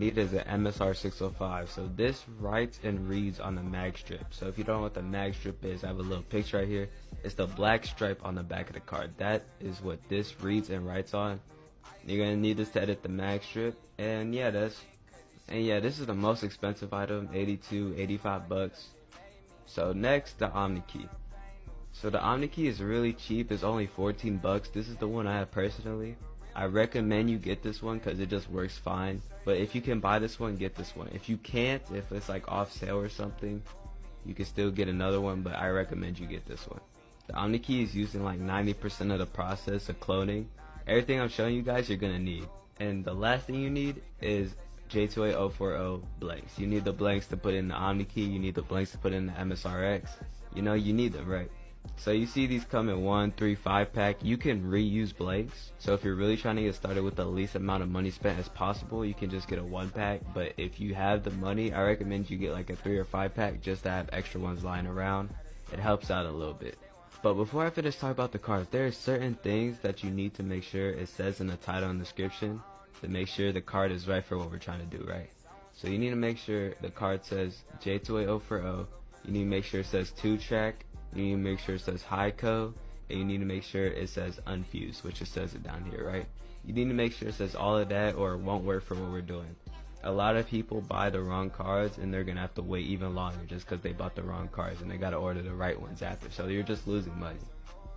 need is an MSR 605. So this writes and reads on the mag strip. So if you don't know what the mag strip is, I have a little picture right here. It's the black stripe on the back of the card. That is what this reads and writes on. You're gonna need this to edit the mag strip. And yeah, this is the most expensive item, 82, 85 bucks. So next, the Omni key. So the Omni key is really cheap. It's only 14 bucks. This is the one I have personally. I recommend you get this one because it just works fine. But if you can buy this one, get this one. If you can't, if it's like off sale or something, you can still get another one, but I recommend you get this one. The Omni key is using like 90% of the process of cloning. Everything I'm showing you guys, you're gonna need. And the last thing you need is J2A040 blanks. You need the blanks to put in the Omni key. You need the blanks to put in the MSRX. You know, you need them, right? So you see these come in 1, 3, 5 pack. You can reuse blanks. So if you're really trying to get started with the least amount of money spent as possible, you can just get a 1 pack. But if you have the money, I recommend you get like a 3 or 5 pack just to have extra ones lying around. It helps out a little bit. But before I finish talking about the cards, there are certain things that you need to make sure it says in the title and description to make sure the card is right for what we're trying to do, right? So you need to make sure the card says J2A040. You need to make sure it says 2-track. You need to make sure it says HiCo, and you need to make sure it says unfused, which it says it down here, right? You need to make sure it says all of that or it won't work for what we're doing. A lot of people buy the wrong cards and they're going to have to wait even longer just because they bought the wrong cards and they got to order the right ones after, so you're just losing money.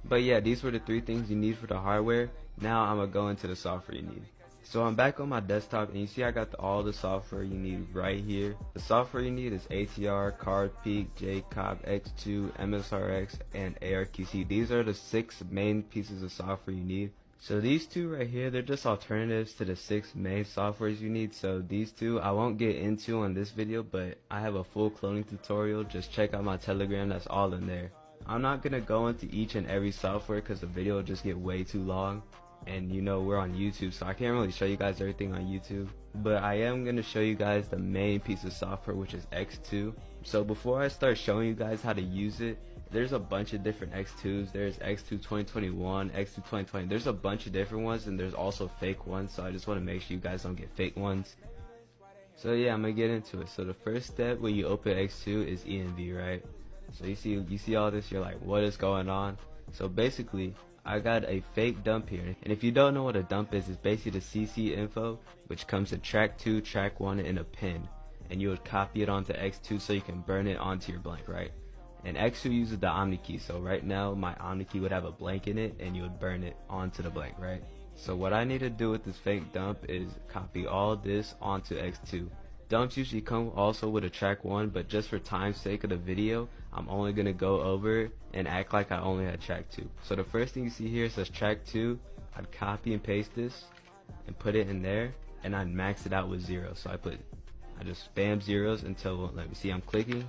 But yeah, these were the 3 things you need for the hardware. Now I'm going to go into the software you need. So I'm back on my desktop and you see I got all the software you need right here. The software you need is ATR, CardPeek, Jcop, X2, MSRX, and ARQC. These are the 6 main pieces of software you need. So these 2 right here, they're just alternatives to the 6 main softwares you need. So these 2 I won't get into on this video, but I have a full cloning tutorial. Just check out my Telegram, that's all in there. I'm not going to go into each and every software because the video will just get way too long. And you know we're on YouTube, so I can't really show you guys everything on YouTube. But I am going to show you guys the main piece of software, which is X2. So before I start showing you guys how to use it, there's a bunch of different X2s. There's X2 2021, X2 2020. There's a bunch of different ones, and there's also fake ones. So I just want to make sure you guys don't get fake ones. So yeah, I'm going to get into it. So the first step when you open X2 is ENV, right? So you see all this, you're like, what is going on? So basically, I got a fake dump here, and if you don't know what a dump is, it's basically the CC info, which comes to track 2, track 1 in a pin, and you would copy it onto X2 so you can burn it onto your blank, right? And X2 uses the Omni key, so right now my Omni key would have a blank in it, and you would burn it onto the blank, right? So what I need to do with this fake dump is copy all this onto X2. Dumps usually come also with a track 1, but just for time's sake of the video, I'm only going to go over it and act like I only had track 2. So the first thing you see here says track 2. I'd copy and paste this and put it in there, and I'd max it out with 0. So I just spam zeros until, let me see, I'm clicking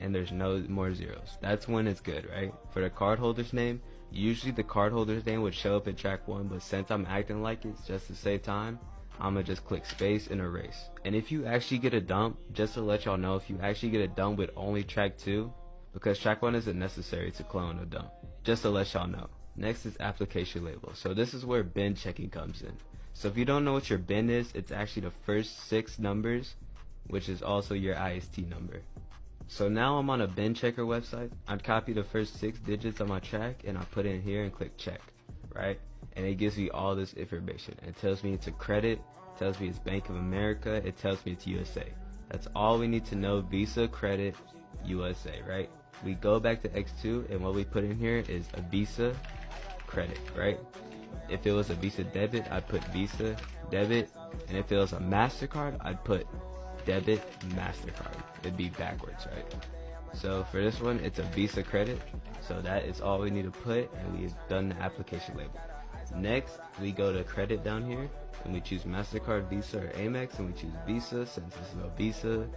and there's no more zeros. That's when it's good, right? For the cardholder's name, usually the cardholder's name would show up in track 1, but since I'm acting like it's just to save time, I'm gonna just click space and erase. And if you actually get a dump, just to let y'all know, if you actually get a dump with only track 2, because track 1 isn't necessary to clone a dump, just to let y'all know. Next is application label. So this is where bin checking comes in. So if you don't know what your bin is, it's actually the first 6 numbers, which is also your IST number. So now I'm on a bin checker website. I'd copy the first 6 digits of my track and I put it in here and click check, right? And it gives me all this information. It tells me it's a credit, it tells me it's Bank of America, it tells me it's USA. That's all we need to know, Visa, credit, USA, right? We go back to X2 and what we put in here is a Visa credit, right? If it was a Visa debit, I'd put Visa debit, and if it was a MasterCard, I'd put debit MasterCard. It'd be backwards, right? So for this one, it's a Visa credit, so that is all we need to put, and we've done the application label. Next, we go to credit down here, and we choose MasterCard, Visa, or Amex, and we choose Visa since this is no Visa.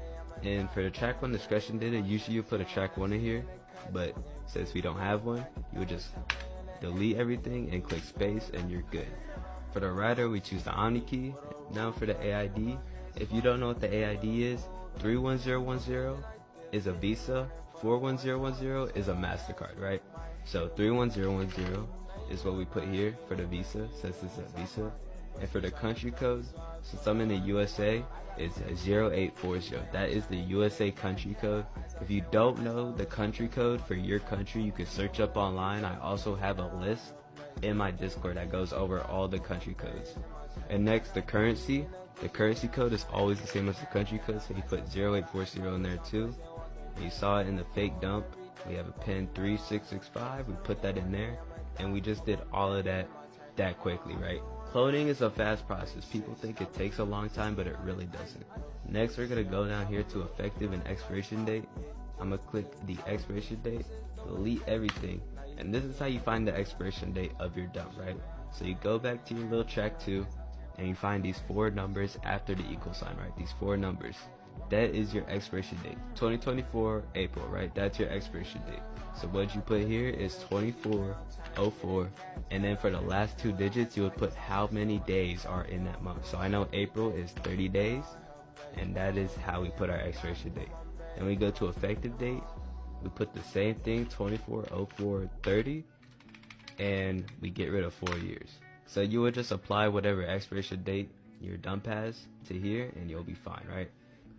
And for the track 1 discretion data, usually you put a track 1 in here, but since we don't have one, you would just delete everything and click space and you're good. For the writer, we choose the Omni key. Now for the AID, if you don't know what the AID is, 31010 is a Visa, 41010 is a MasterCard, right? So 31010 is what we put here for the Visa, since this is a Visa. And for the country code, since I'm in the USA, it's 0840. That is the USA country code. If you don't know the country code for your country, you can search up online. I also have a list in my Discord that goes over all the country codes. And next, the currency. The currency code is always the same as the country code, so you put 0840 in there too. You saw it in the fake dump. We have a pin 3665. We put that in there, and we just did all of that quickly, right? Cloning is a fast process. People think it takes a long time, but it really doesn't. Next, we're gonna go down here to effective and expiration date. I'm gonna click the expiration date, delete everything, and this is how you find the expiration date of your dump, right? So you go back to your little track 2, and you find these 4 numbers after the equal sign, right? These 4 numbers. That is your expiration date. 2024 April, right? That's your expiration date. So what you put here is 2404, and then for the last 2 digits, you would put how many days are in that month. So I know April is 30 days, and that is how we put our expiration date. Then we go to effective date. We put the same thing, 240430, and we get rid of 4 years. So you would just apply whatever expiration date your dump has to here, and you'll be fine, right?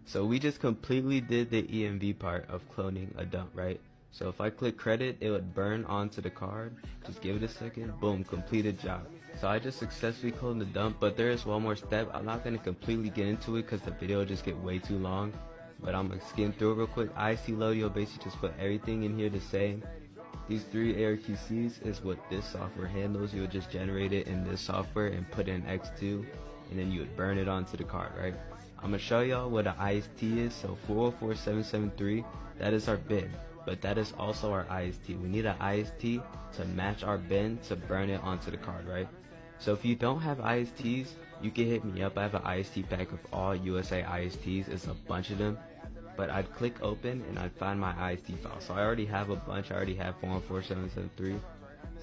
So we just completely did the EMV part of cloning a dump, right? So if I click credit, it would burn onto the card. Just give it a second, boom, completed job. So I just successfully cloned the dump, but there is one more step. I'm not going to completely get into it because the video will just get way too long, but I'm going to skim through it real quick. IC load, you'll basically just put everything in here the same. These 3 ARQCs is what this software handles. You would just generate it in this software and put in X2, and then you would burn it onto the card, right? I'm going to show y'all what an IST is. So 404773, that is our bin, but that is also our IST. We need an IST to match our bin to burn it onto the card, right? So if you don't have ISTs, you can hit me up. I have an IST pack of all USA ISTs. It's a bunch of them. But I'd click open and I'd find my IST file. So I already have a bunch. I already have 414773.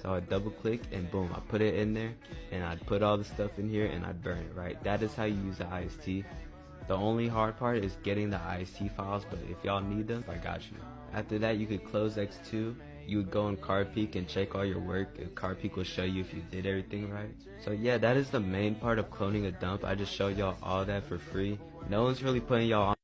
So I'd double click and boom, I put it in there, and I'd put all the stuff in here and I'd burn it, right? That is how you use the IST. The only hard part is getting the IST files, but if y'all need them, I got you. After that, you could close X2. You would go in Card Peek and check all your work. Card Peek will show you if you did everything right. So yeah, that is the main part of cloning a dump. I just showed y'all all that for free. No one's really putting y'all on